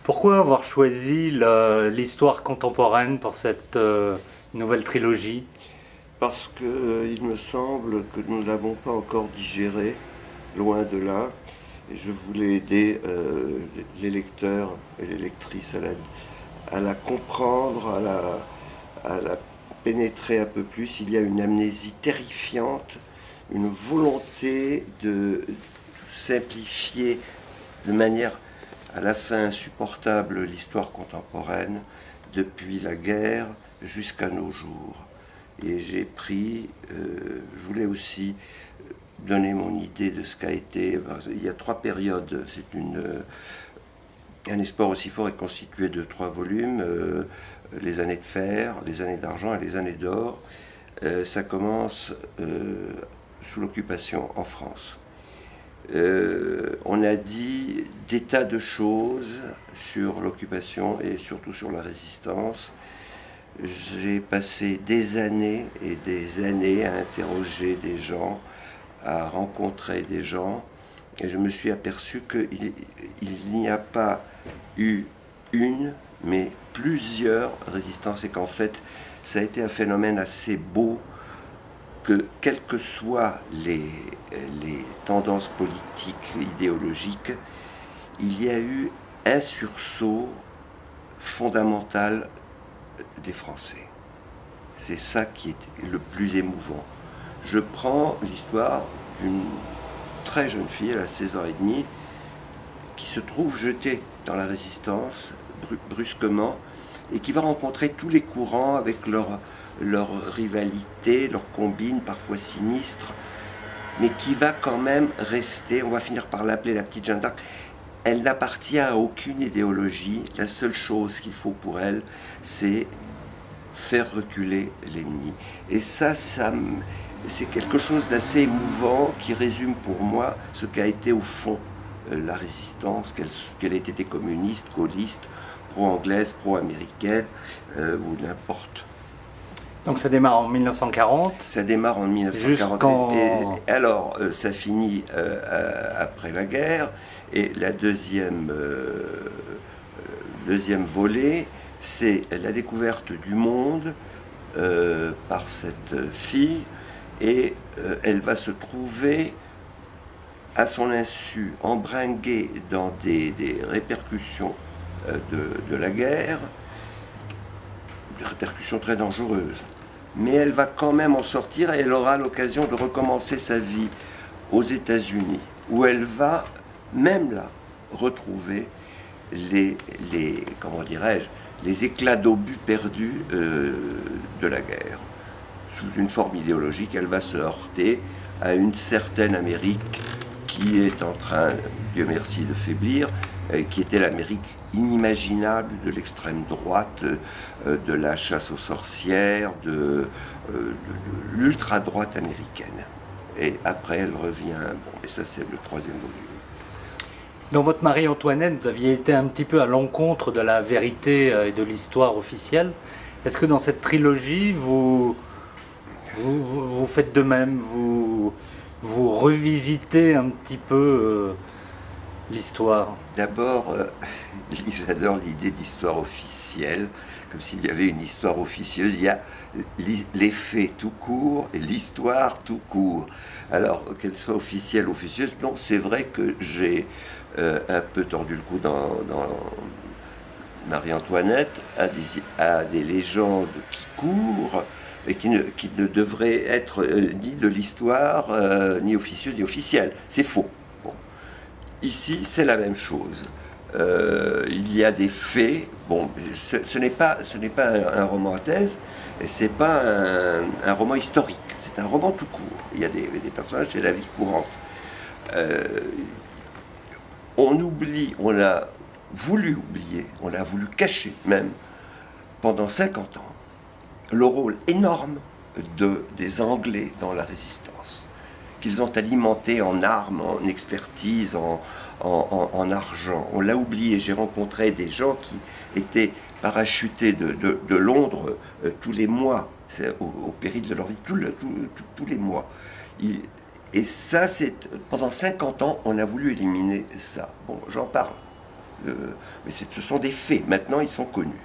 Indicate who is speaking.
Speaker 1: Pourquoi avoir choisi l'histoire contemporaine pour cette nouvelle trilogie?
Speaker 2: Parce que il me semble que nous ne l'avons pas encore digéré, loin de là. Et je voulais aider les lecteurs et les lectrices à la comprendre, à la pénétrer un peu plus. Il y a une amnésie terrifiante, une volonté de simplifier de manière à la fin insupportable l'histoire contemporaine, depuis la guerre jusqu'à nos jours. Et j'ai pris, je voulais aussi donner mon idée de ce qu'a été. Il y a trois périodes. Un espoir aussi fort est constitué de trois volumes, les années de fer, les années d'argent et les années d'or. Ça commence sous l'occupation en France. On a dit des tas de choses sur l'occupation et surtout sur la résistance. J'ai passé des années et des années à interroger des gens, à rencontrer des gens, et je me suis aperçu qu'il n'y a pas eu une, mais plusieurs résistances, et qu'en fait, ça a été un phénomène assez beau, que quelles que soient les tendances politiques, idéologiques, il y a eu un sursaut fondamental des Français. C'est ça qui est le plus émouvant. Je prends l'histoire d'une très jeune fille, elle a 16 ans et demi, qui se trouve jetée dans la résistance brusquement et qui va rencontrer tous les courants avec leur rivalité, leur combine parfois sinistre, mais qui va quand même rester, on va finir par l'appeler la petite Jeanne d'Arc. Elle n'appartient à aucune idéologie, la seule chose qu'il faut pour elle, c'est faire reculer l'ennemi. Et ça c'est quelque chose d'assez émouvant qui résume pour moi ce qu'a été au fond la résistance, qu'elle ait été communiste, gaulliste, pro-anglaise, pro-américaine, ou n'importe.
Speaker 1: Donc ça démarre en 1940.
Speaker 2: Ça démarre en 1940. Et alors, ça finit après la guerre. Et la deuxième volet, c'est la découverte du monde par cette fille. Et elle va se trouver, à son insu, embringuée dans des répercussions de la guerre, des répercussions très dangereuses. Mais elle va quand même en sortir et elle aura l'occasion de recommencer sa vie aux États-Unis, où elle va, même là, retrouver comment dirais-je, les éclats d'obus perdus de la guerre. Sous une forme idéologique, elle va se heurter à une certaine Amérique qui est en train, Dieu merci, de faiblir, qui était l'Amérique inimaginable de l'extrême droite, de la chasse aux sorcières, de l'ultra-droite américaine. Et après, elle revient, bon, et ça c'est le troisième volume.
Speaker 1: Dans votre Marie-Antoinette, vous aviez été un petit peu à l'encontre de la vérité et de l'histoire officielle. Est-ce que dans cette trilogie, vous faites de même, vous revisitez un petit peu l'histoire?
Speaker 2: D'abord, j'adore l'idée d'histoire officielle, comme s'il y avait une histoire officieuse. Il y a les faits tout court et l'histoire tout court. Alors, qu'elle soit officielle ou officieuse, non, c'est vrai que j'ai un peu tordu le cou dans Marie-Antoinette à des légendes qui courent et qui ne devraient être ni de l'histoire, ni officieuse, ni officielle. C'est faux. Bon. Ici, c'est la même chose. Il y a des faits. Bon, ce n'est pas un roman à thèse, et c'est pas un roman historique. C'est un roman tout court. Il y a des personnages, c'est la vie courante. On oublie, on a voulu oublier, on a voulu cacher même pendant 50 ans le rôle énorme des Anglais dans la résistance, qu'ils ont alimenté en armes, en expertise, en argent. On l'a oublié. J'ai rencontré des gens qui étaient parachutés de Londres tous les mois, au péril de leur vie, tous les mois. Et ça, pendant 50 ans, on a voulu éliminer ça. Bon, j'en parle. Mais ce sont des faits. Maintenant, ils sont connus.